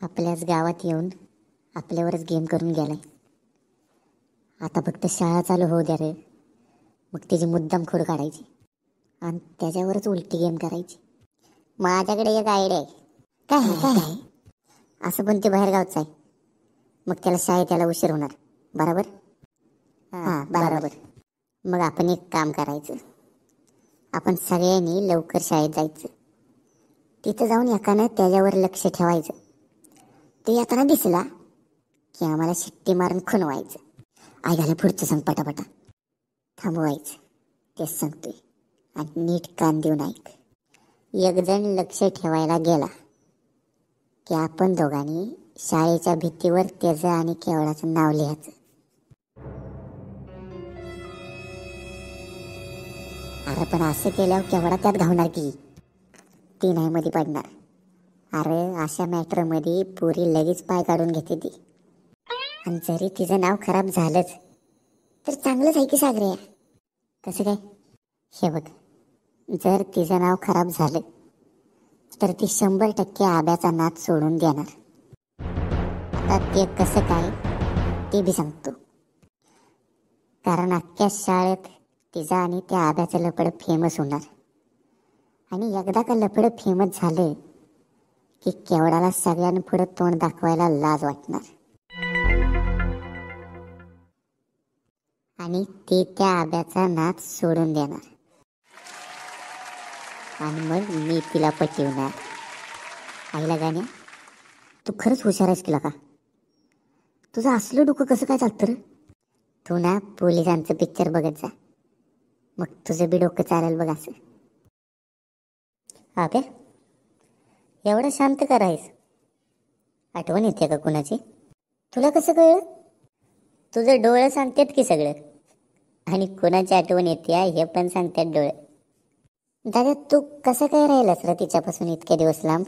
आपल्याच गावात येऊन आपल्यावरच गेम करून गेलाय. आता फक्त शाळा चालू होऊ द्या रे, मग त्याची मुद्दाम खोड काढायची आणि त्याच्यावरच उलटी गेम करायची. माझ्याकडे एक आयडिया आहे. काय असं पण ते बाहेर गावचं आहे, मग त्याला शाळेत यायला उशीर होणार. बरोबर? हां बरोबर. मग आपण एक काम करायचं, आपण सगळ्यांनी लवकर शाळेत जायचं. तिथं जाऊन एकानं त्याच्यावर लक्ष ठेवायचं. ते येताना दिसला की आम्हाला शिट्टी मारून खुणवायचं. ऐकायला पुढचं सांग पटापटा. थांबवायचं, तेच सांगतोय. आणि नीट कान देऊन ऐक. एक जण लक्ष ठेवायला गेला की आपण दोघांनी शाळेच्या भिंतीवर त्याचं आणि केवळाचं नाव लिहायचं. अरे पण असं केल्यावर केवढा त्यात घावणार की ती नाही मध्ये पडणार. अरे अशा मॅटरमध्ये पुरी लगेच पाय काढून घेते ती. आणि जरी तिचं नाव खराब झालंच तर चांगलंच आहे की सागरे. कसं काय? हे बघ, जर तिचं नाव खराब झालं तर ती 100% आब्याचा नाद सोडून देणार. आता ते कसं काय ते बी सांगतो. कारण अख्ख्या शाळेत तिचा आणि त्या आब्याचं लफडं फेमस होणार. आणि एकदा का लफडं फेमस झालं की केवढाला सगळ्यांपुढं तोंड दाखवायला लाज वाटणार. आणि ते त्या आब्याचा नाद सोडून देणार. आणि मग मी तिला पटवणार. आईला गाण्या, तू खरंच हुशार आहेस तिला का? तुझं असलं डोकं कसं काय चालतं रे? तू ना पोलिसांचं पिक्चर बघत जा, मग तुझं बी डोकं चालेल बघ असं. हा काय? एवढं शांत करायस? आठवण येते का कुणाची? तुला कसं कळलं? तुझं डोळं सांगतात की सगळं. आणि कुणाची आठवण येते हे पण सांगतात डोळे. दादा तू कसं काय राहिलास रे तिच्यापासून इतके दिवस लांब?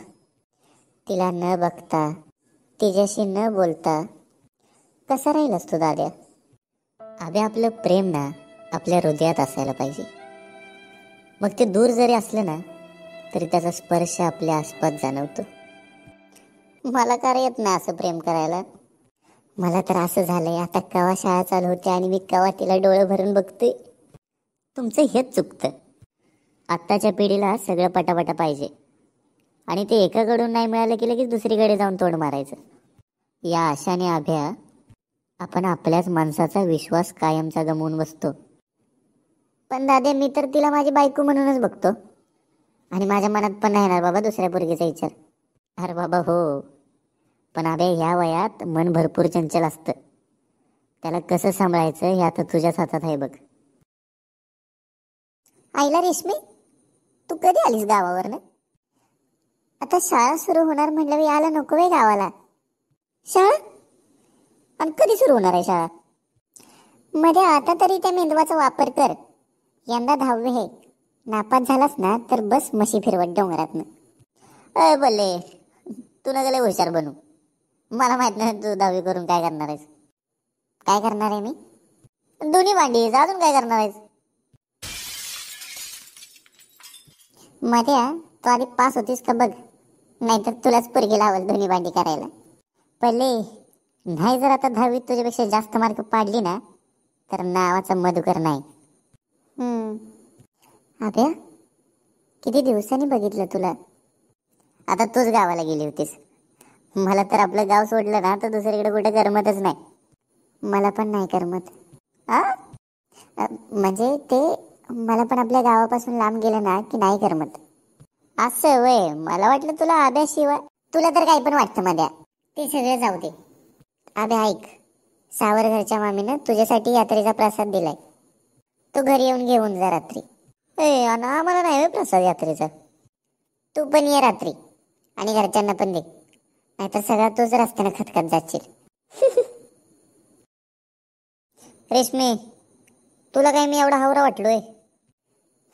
तिला न बघता, तिच्याशी न बोलता कसा राहिलास तू दाद्या? अबे आपलं प्रेम ना आपल्या हृदयात असायला पाहिजे. मग ते दूर जरी असलं ना तरी त्याचा स्पर्श आपल्या आसपास जाणवतो. मला काय येत नाही असं प्रेम करायला. मला तर असं झालंय, आता केव्हा शाळा चालू होते आणि मी केव्हा तिला डोळे भरून बघते. तुमचं हेच चुकतं. आत्ताच्या पिढीला सगळं पटापटा पाहिजे आणि ते एकाकडून नाही मिळालं की लगेच दुसरीकडे जाऊन तोंड मारायचं. या आशाने अभ्या आपण आपल्याच माणसाचा विश्वास कायमचा गमवून बसतो. पण दादा मी तर तिला माझी बायको म्हणूनच बघतो आणि माझ्या मनात पण नाही येणार बाबा दुसऱ्या पोरगीचा विचार. अरे बाबा हो, पण अबे ह्या वयात मन भरपूर चंचल असतं. त्याला कसं सांभाळायचं हे आता तुझ्याच हातात आहे बघ. आईला रेशमी, तू कधी आलीस गावावरनं? आता शाळा सुरू होणार म्हटलं यायला नको वे गावाला. शाळा? आणि कधी सुरू होणार आहे शाळा? मध्ये आता तरी त्या मेंदवाचा वापर कर. यंदा 10वी आहे. नापास झालास ना तर बस म्हशी फिरवत डोंगरातनं. अय बोले, तू नका लय हुशार बनू. मला माहित नाही तू 10वी करून काय करणार आहेस. काय करणार आहे मी? दोन्ही भांडी. अजून काय करणार आहेस? मध्ये तू आधी पास होतीस का बघ, नाहीतर तुलाच पोरगी लावल दोन्ही भांडी करायला. पहिले नाही जर आता 10वीत तुझ्यापेक्षा जास्त मार्क पाडली ना तर नावाचा मधुकर नाही. अभ्या किती दिवसांनी बघितलं तुला. आता तूच गावाला गेली होतीस. मला तर आपलं गाव सोडलं ना तर दुसरीकडे कुठे करमतच नाही. मला पण नाही करमत. म्हणजे ते मला पण आपल्या गावापासून लांब गेलं ना की नाही करमत. असं वय, मला वाटलं तुला आब्याशिवाय. तुला तर काही पण वाटतं मध्ये. ते सगळं जाऊ दे. आब्या ऐक, सावरघरच्या मामीनं तुझ्यासाठी यात्रेचा प्रसाद दिलाय. तू घरी येऊन घेऊन जा रात्री. आम्हाला नाही प्रसाद यात्रेचा. तू पण ये रात्री आणि घरच्यांना पण दे, नाहीतर सगळा तूच रस्त्याने खतखत जाशील. रेशमी, तुला काय मी एवढा हावरा वाटलोय?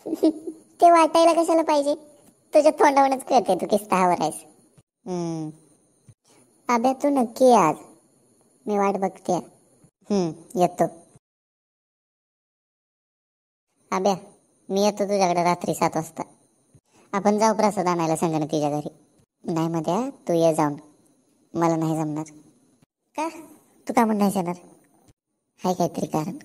ते वाटायला कशाला पाहिजे? तुझ्या तोंडावरच कळते तू किस्ता हावर आहेस. अबे तू नक्की ये आज, मी वाट बघते. येतो. अबे मी येतो तुझ्याकडे रात्री 7 वाजता. आपण जाऊ प्रसाद आणायला संगणकीच्या घरी. नाही मध्ये तू ये जाऊन. मला नाही जमणार. का? तू का म्हणून नाही जाणार? आहे काहीतरी कारण?